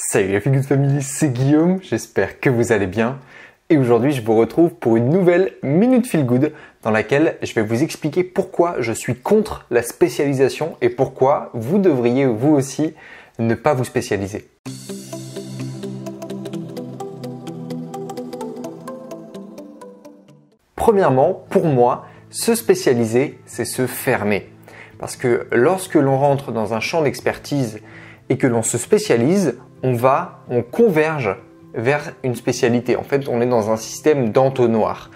Salut la Feel Good Family, c'est Guillaume, j'espère que vous allez bien. Et aujourd'hui, je vous retrouve pour une nouvelle Minute Feel Good dans laquelle je vais vous expliquer pourquoi je suis contre la spécialisation et pourquoi vous devriez vous aussi ne pas vous spécialiser. Premièrement, pour moi, se spécialiser, c'est se fermer. Parce que lorsque l'on rentre dans un champ d'expertise et que l'on se spécialise, on converge vers une spécialité. En fait, on est dans un système d'entonnoir.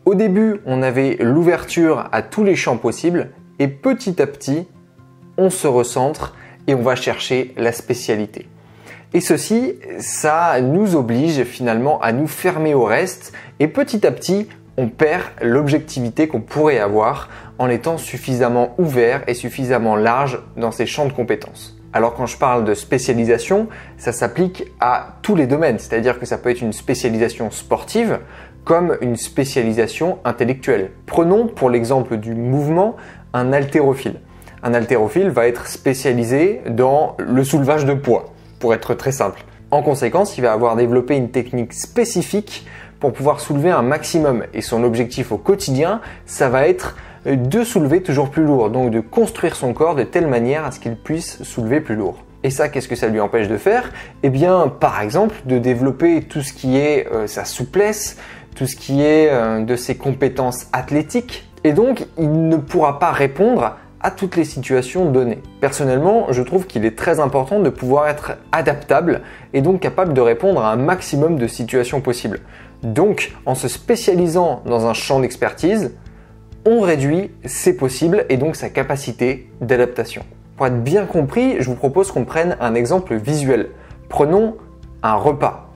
Au début, on avait l'ouverture à tous les champs possibles et petit à petit, on se recentre et on va chercher la spécialité. Et ceci, ça nous oblige finalement à nous fermer au reste et petit à petit, on perd l'objectivité qu'on pourrait avoir en étant suffisamment ouvert et suffisamment large dans ses champs de compétences. Alors quand je parle de spécialisation, ça s'applique à tous les domaines, c'est-à-dire que ça peut être une spécialisation sportive comme une spécialisation intellectuelle. Prenons pour l'exemple du mouvement un haltérophile. Un haltérophile va être spécialisé dans le soulevage de poids, pour être très simple. En conséquence, il va avoir développé une technique spécifique pour pouvoir soulever un maximum. Et son objectif au quotidien, ça va être de soulever toujours plus lourd, donc de construire son corps de telle manière à ce qu'il puisse soulever plus lourd. Et ça, qu'est-ce que ça lui empêche de faire? Eh bien, par exemple, de développer tout ce qui est sa souplesse, tout ce qui est de ses compétences athlétiques. Et donc, il ne pourra pas répondre à toutes les situations données. Personnellement, je trouve qu'il est très important de pouvoir être adaptable et donc capable de répondre à un maximum de situations possibles. Donc, en se spécialisant dans un champ d'expertise, on réduit ses possibles et donc sa capacité d'adaptation. Pour être bien compris, je vous propose qu'on prenne un exemple visuel. Prenons un repas.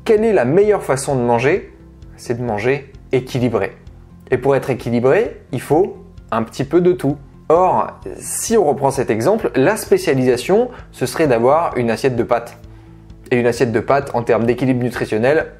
Quelle est la meilleure façon de manger? C'est de manger équilibré. Et pour être équilibré, il faut un petit peu de tout. Or, si on reprend cet exemple, la spécialisation, ce serait d'avoir une assiette de pâtes. Et une assiette de pâtes, en termes d'équilibre nutritionnel,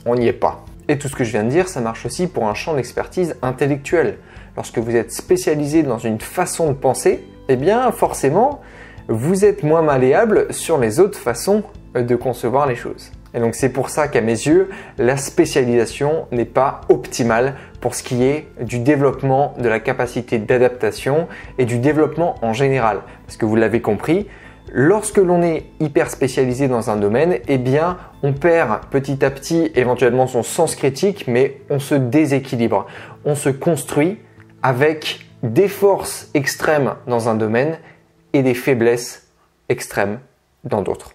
on n'y est pas. Et tout ce que je viens de dire, ça marche aussi pour un champ d'expertise intellectuel. Lorsque vous êtes spécialisé dans une façon de penser, eh bien forcément, vous êtes moins malléable sur les autres façons de concevoir les choses. Et donc c'est pour ça qu'à mes yeux, la spécialisation n'est pas optimale pour ce qui est du développement de la capacité d'adaptation et du développement en général. Parce que vous l'avez compris, lorsque l'on est hyper spécialisé dans un domaine, eh bien, on perd petit à petit éventuellement son sens critique, mais on se déséquilibre. On se construit avec des forces extrêmes dans un domaine et des faiblesses extrêmes dans d'autres.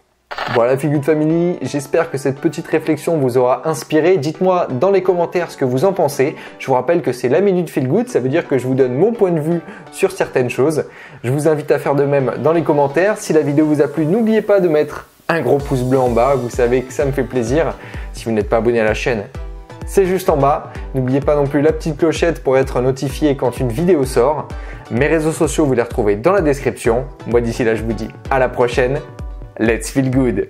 Voilà Feel Good Family, j'espère que cette petite réflexion vous aura inspiré. Dites-moi dans les commentaires ce que vous en pensez. Je vous rappelle que c'est la Minute Feel Good, ça veut dire que je vous donne mon point de vue sur certaines choses. Je vous invite à faire de même dans les commentaires. Si la vidéo vous a plu, n'oubliez pas de mettre un gros pouce bleu en bas, vous savez que ça me fait plaisir. Si vous n'êtes pas abonné à la chaîne, c'est juste en bas. N'oubliez pas non plus la petite clochette pour être notifié quand une vidéo sort. Mes réseaux sociaux, vous les retrouvez dans la description. Moi d'ici là, je vous dis à la prochaine. Let's feel good!